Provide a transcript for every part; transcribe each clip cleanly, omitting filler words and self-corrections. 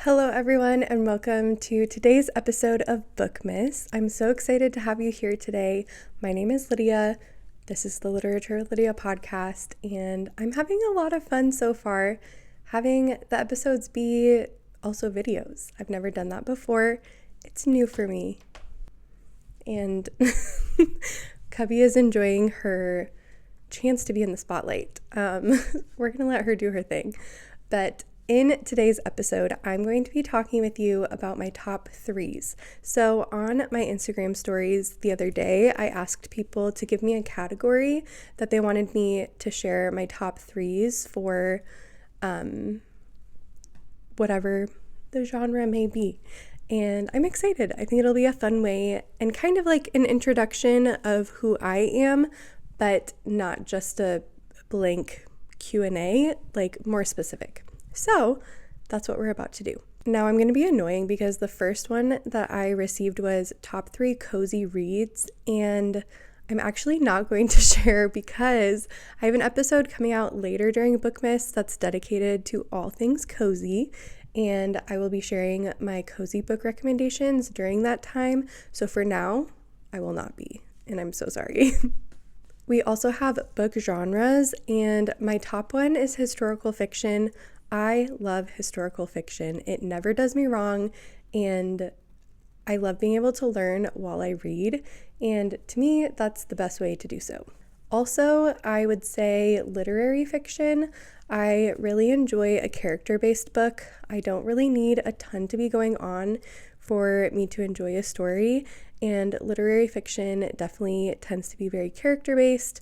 Hello, everyone, and welcome to today's episode of Bookmas. I'm so excited to have you here today. My name is Lydia. This is the Literature Lydia podcast, and I'm having a lot of fun so far having the episodes be also videos. I've never done that before. It's new for me. And Cubby is enjoying her chance to be in the spotlight. We're going to let her do her thing. But in today's episode, I'm going to be talking with you about my top threes. So on my Instagram stories the other day, I asked people to give me a category that they wanted me to share my top threes for whatever the genre may be. And I'm excited. I think it'll be a fun way and kind of like an introduction of who I am, but not just a blank Q&A, like more specific. So that's what we're about to do. Now I'm going to be annoying because the first one that I received was top 3 cozy reads, and I'm actually not going to share because I have an episode coming out later during Bookmas that's dedicated to all things cozy, and I will be sharing my cozy book recommendations during that time. So for now, I will not be, and I'm so sorry. We also have book genres, and my top one is historical fiction. I love historical fiction. It never does me wrong, and I love being able to learn while I read, and to me, that's the best way to do so. Also, I would say literary fiction. I really enjoy a character-based book. I don't really need a ton to be going on for me to enjoy a story, and literary fiction definitely tends to be very character-based.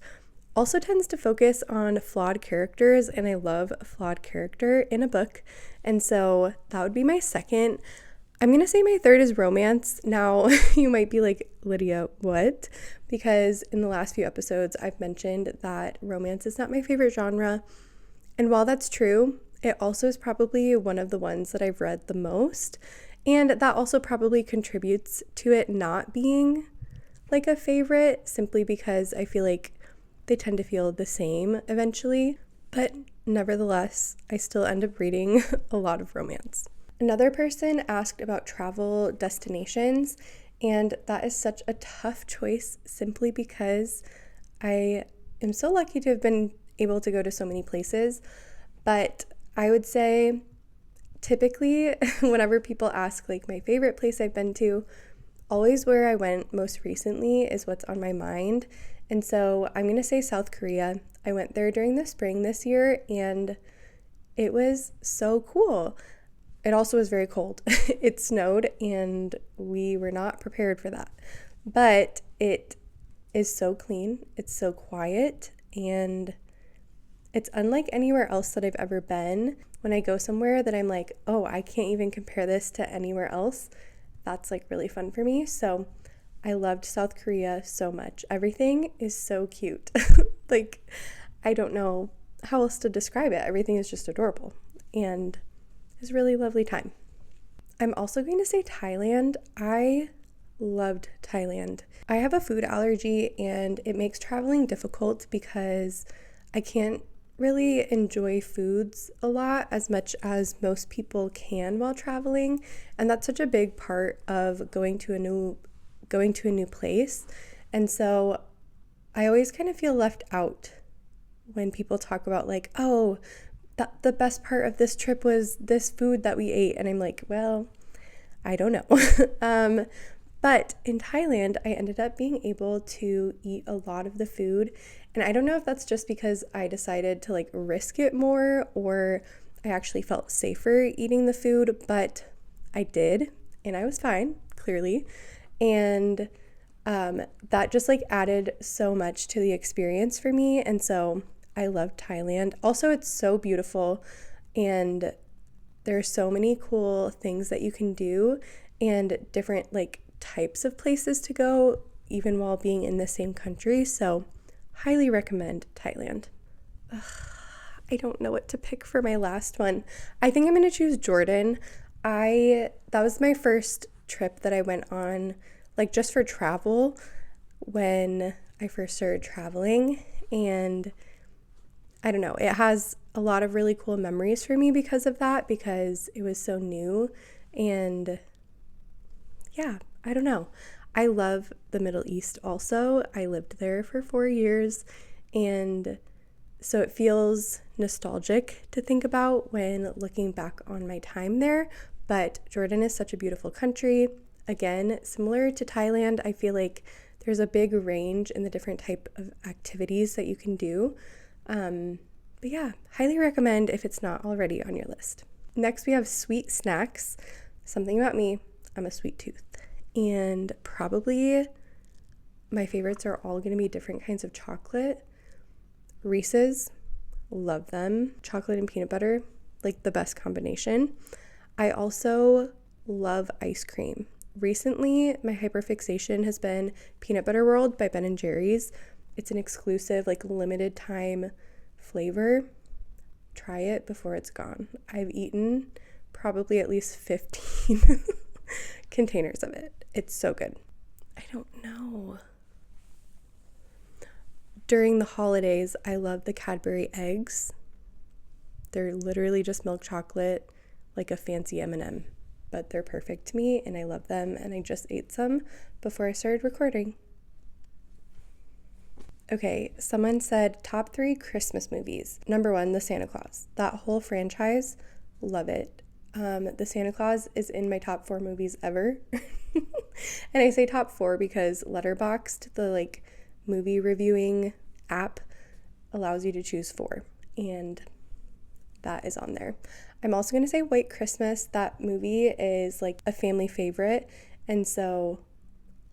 Also tends to focus on flawed characters, and I love a flawed character in a book, and so that would be my second. I'm going to say my third is romance. Now, you might be like, Lydia, what? Because in the last few episodes, I've mentioned that romance is not my favorite genre, and while that's true, it also is probably one of the ones that I've read the most, and that also probably contributes to it not being like a favorite, simply because I feel like they tend to feel the same eventually, but nevertheless, I still end up reading a lot of romance. Another person asked about travel destinations, and that is such a tough choice simply because I am so lucky to have been able to go to so many places, but I would say typically whenever people ask like my favorite place I've been to, always where I went most recently is what's on my mind. And so I'm going to say South Korea. I went there during the spring this year, and it was so cool. It also was very cold. It snowed, and we were not prepared for that. But it is so clean. It's so quiet, and it's unlike anywhere else that I've ever been. When I go somewhere that I'm like, oh, I can't even compare this to anywhere else, that's like really fun for me. So I loved South Korea so much. Everything is so cute. Like, I don't know how else to describe it. Everything is just adorable, and it was a really lovely time. I'm also going to say Thailand. I loved Thailand. I have a food allergy, and it makes traveling difficult because I can't really enjoy foods a lot as much as most people can while traveling, and that's such a big part of going to a new place. And so I always kind of feel left out when people talk about like, oh, the best part of this trip was this food that we ate, and I'm like, well, I don't know. But in Thailand, I ended up being able to eat a lot of the food, and I don't know if that's just because I decided to like risk it more, or I actually felt safer eating the food, but I did, and I was fine, clearly. And that just like added so much to the experience for me, and so I love Thailand. Also, it's so beautiful, and there are so many cool things that you can do, and different like types of places to go even while being in the same country. So highly recommend Thailand. Ugh, I don't know what to pick for my last one. I think I'm going to choose Jordan. That was my first trip that I went on, like just for travel, when I first started traveling, and I don't know, it has a lot of really cool memories for me because of that, because it was so new. And yeah, I don't know. I love the Middle East also. I lived there for 4 years, and so it feels nostalgic to think about when looking back on my time there. But Jordan is such a beautiful country. Again, similar to Thailand, I feel like there's a big range in the different type of activities that you can do. But yeah, highly recommend if it's not already on your list. Next, we have sweet snacks. Something about me, I'm a sweet tooth. And probably my favorites are all going to be different kinds of chocolate. Reese's, love them. Chocolate and peanut butter, like the best combination. I also love ice cream. Recently, my hyperfixation has been Peanut Butter World by Ben & Jerry's. It's an exclusive, like limited time flavor. Try it before it's gone. I've eaten probably at least 15 containers of it. It's so good. I don't know. During the holidays, I love the Cadbury eggs. They're literally just milk chocolate, like a fancy M&M, but they're perfect to me and I love them, and I just ate some before I started recording. Okay, someone said top 3 Christmas movies. Number 1, The Santa Claus. That whole franchise, love it. The Santa Claus is in my top 4 movies ever. And I say top 4 because Letterboxd, the like movie reviewing app, allows you to choose 4, and that is on there. I'm also going to say White Christmas. That movie is like a family favorite, and so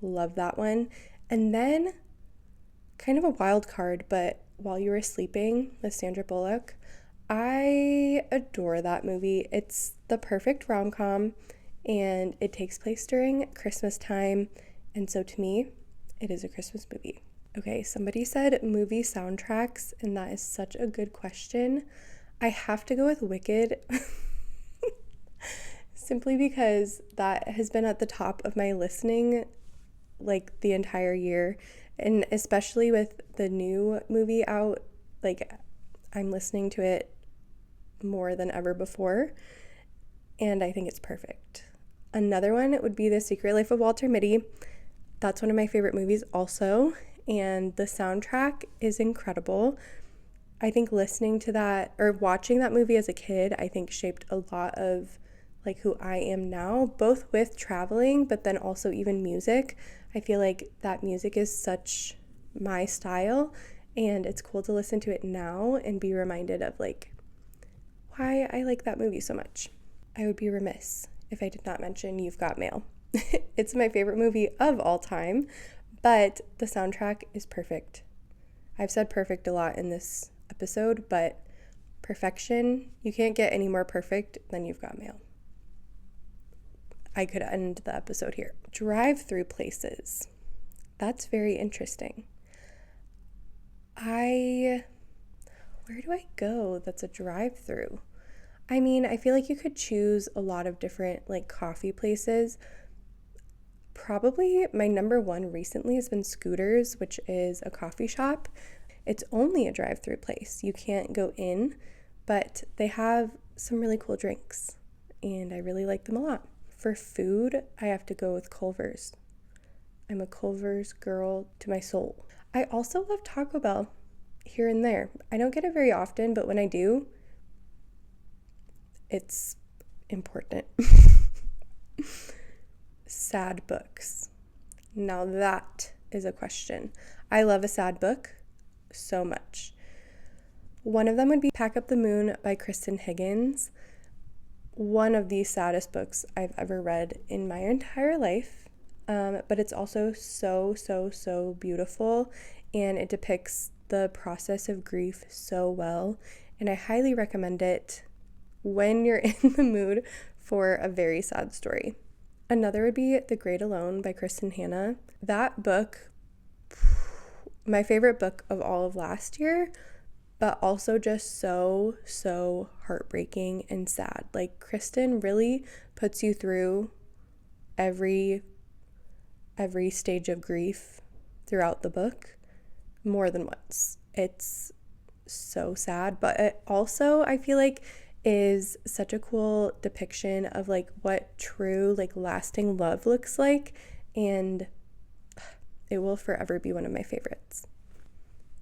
love that one. And then kind of a wild card, but While You Were Sleeping with Sandra Bullock. I adore that movie. It's the perfect rom-com, and it takes place during Christmas time, and so to me, it is a Christmas movie. Okay, somebody said movie soundtracks, and that is such a good question. I have to go with Wicked, simply because that has been at the top of my listening like the entire year, and especially with the new movie out, like I'm listening to it more than ever before, and I think it's perfect. Another one would be The Secret Life of Walter Mitty. That's one of my favorite movies also, and the soundtrack is incredible. I think listening to that or watching that movie as a kid, I think shaped a lot of like who I am now, both with traveling, but then also even music. I feel like that music is such my style, and it's cool to listen to it now and be reminded of like why I like that movie so much. I would be remiss if I did not mention You've Got Mail. It's my favorite movie of all time, but the soundtrack is perfect. I've said perfect a lot in this episode, but perfection, you can't get any more perfect than You've Got Mail. I could end the episode here. Drive-through places. That's very interesting. Where do I go that's a drive-through? I mean, I feel like you could choose a lot of different like coffee places. Probably my number 1 recently has been Scooters, which is a coffee shop. It's only a drive-through place. You can't go in, but they have some really cool drinks, and I really like them a lot. For food, I have to go with Culver's. I'm a Culver's girl to my soul. I also love Taco Bell here and there. I don't get it very often, but when I do, it's important. Sad books. Now that is a question. I love a sad book so much. One of them would be Pack Up the Moon by Kristen Higgins. One of the saddest books I've ever read in my entire life, but it's also so beautiful, and it depicts the process of grief so well, and I highly recommend it when you're in the mood for a very sad story. Another would be The Great Alone by Kristen Hanna. That book, my favorite book of all of last year, but also just so heartbreaking and sad. Like, Kristen really puts you through every stage of grief throughout the book more than once. It's so sad, but it also, I feel like, is such a cool depiction of like what true like lasting love looks like, and it will forever be one of my favorites.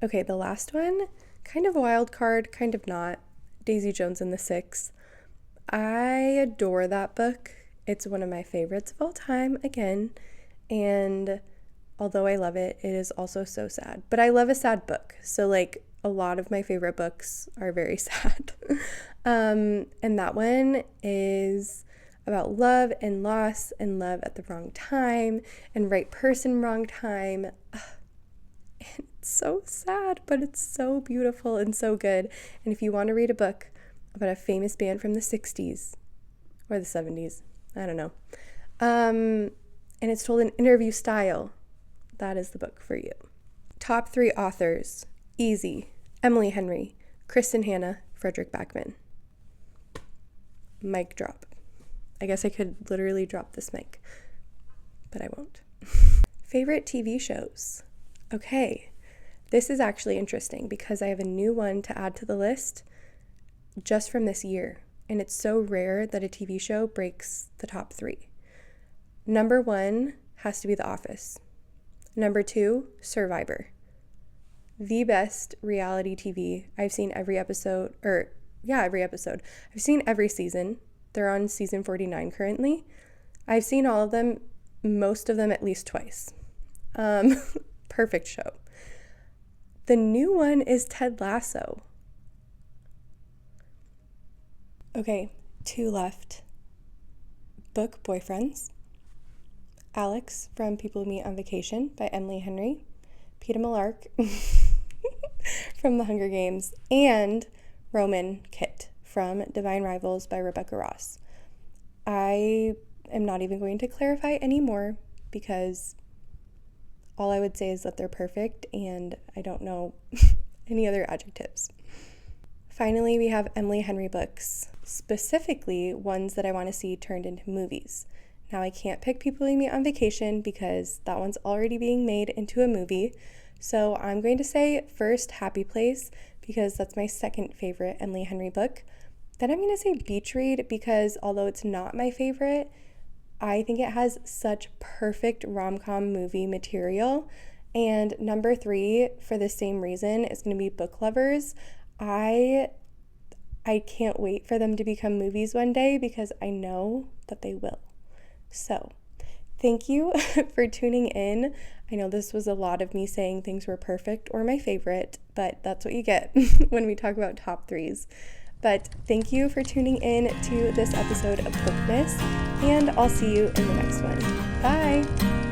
Okay, the last one, kind of a wild card, kind of not. Daisy Jones and the Six. I adore that book. It's one of my favorites of all time, again, and although I love it, it is also so sad. But I love a sad book, so like a lot of my favorite books are very sad. And that one is about love and loss and love at the wrong time and right person, wrong time. It's so sad, but it's so beautiful and so good. And if you want to read a book about a famous band from the 60s or the 70s, I don't know, and it's told in interview style, that is the book for you. Top 3 authors: easy, Emily Henry, Kristen Hanna, Frederick Backman. Mic drop. I guess I could literally drop this mic, but I won't. Favorite TV shows. Okay, this is actually interesting because I have a new one to add to the list just from this year, and it's so rare that a TV show breaks the top 3. Number 1 has to be The Office. Number 2, Survivor. The best reality TV. I've seen every episode. I've seen every season. They're on season 49 currently. I've seen all of them, most of them at least twice. Perfect show. The new one is Ted Lasso. Okay, 2 left. Book Boyfriends. Alex from People Meet on Vacation by Emily Henry. Peeta Mellark from The Hunger Games. And Roman Kit from Divine Rivals by Rebecca Ross. I am not even going to clarify anymore because all I would say is that they're perfect and I don't know any other adjectives. Finally, we have Emily Henry books, specifically ones that I want to see turned into movies. Now, I can't pick People We Meet on Vacation because that one's already being made into a movie. So I'm going to say first Happy Place because that's my second favorite Emily Henry book. Then I'm going to say Beach Read because although it's not my favorite, I think it has such perfect rom-com movie material. And number 3, for the same reason, is going to be Book Lovers. I can't wait for them to become movies one day because I know that they will. So, thank you for tuning in. I know this was a lot of me saying things were perfect or my favorite, but that's what you get when we talk about top 3s. But thank you for tuning in to this episode of Bookmas, and I'll see you in the next one. Bye!